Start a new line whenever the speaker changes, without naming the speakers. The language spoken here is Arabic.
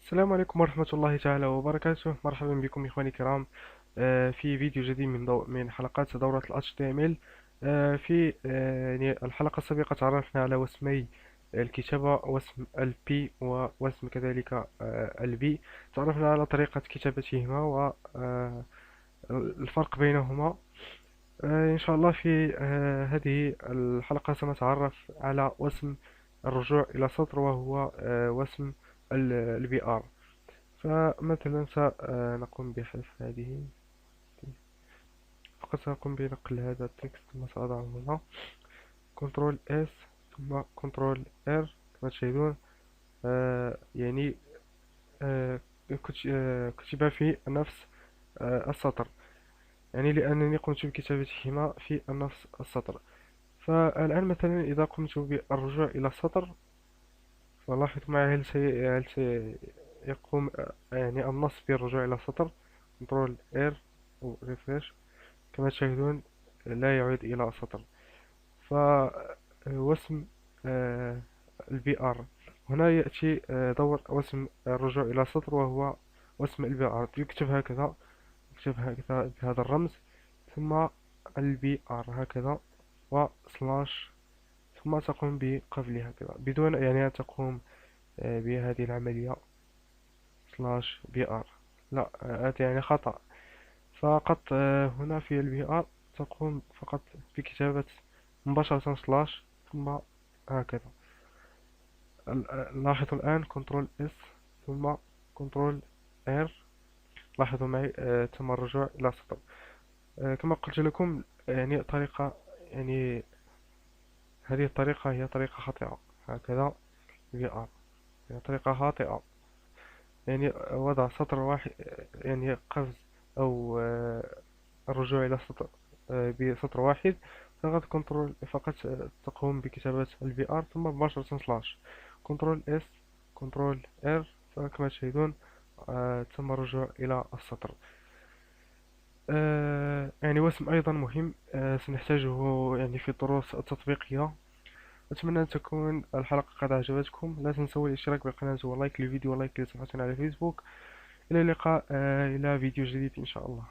السلام عليكم ورحمة الله تعالى وبركاته. مرحبا بكم إخواني الكرام، في فيديو جديد من حلقات دورة ال HTML. في يعني الحلقة السابقة تعرفنا على وسمي الكتابة، واسم ال P واسم كذلك ال B. تعرفنا على طريقة كتابتهما والفرق بينهما. إن شاء الله في هذه الحلقة سنتعرف على وسم الرجوع إلى سطر، وهو وسم ال BR. فمثلا سنقوم بحذف هذه، فقط سنقوم بنقل هذا التكست ثم سأضعه هنا. كنترول اس ثم كنترول ار. كما تشاهدون يعني آه، كتب في نفس السطر، يعني لأنني قمت بكتابتهما في نفس السطر. فالآن مثلا إذا قمت بالرجوع إلى السطر، فلاحظ معي هل سيقوم يعني النص بالرجوع إلى السطر. كنترول ار أو ريفريش. كما تشاهدون لا يعود إلى السطر. فوسم البي ار، هنا يأتي دور وسم الرجوع إلى السطر، وهو وسم البي ار. يكتب هكذا بهذا الرمز، ثم البي ار هكذا وسلاش، ثم تقوم بقفله هكذا بدون يعني أن تقوم بهذه العملية سلاش بي ار. لا، هذا يعني خطأ. فقط هنا في البي ار تقوم فقط بكتابة مباشرة سلاش ثم هكذا. لاحظوا الآن كنترول اس ثم كنترول ار. لاحظوا معي تم الرجوع إلى السطر. كما قلت لكم يعني طريقة، يعني هذه الطريقة هي طريقة خاطئة. هكذا في ار هي طريقة خاطئة، يعني وضع سطر واحد، يعني قفز أو الرجوع إلى سطر بسطر واحد. فقط كنترول فقط تقوم بكتابة البي ار ثم مباشرة سلاش كنترول اس كنترول ار. فكما تشاهدون تم الرجوع إلى السطر. يعني وسم أيضا مهم سنحتاجه يعني في الدروس التطبيقية. أتمنى أن تكون الحلقة قد أعجبتكم. لا تنسوا الاشتراك بالقناة ولايك للفيديو ولايك لصفحتنا على فيسبوك. إلى اللقاء إلى فيديو جديد إن شاء الله.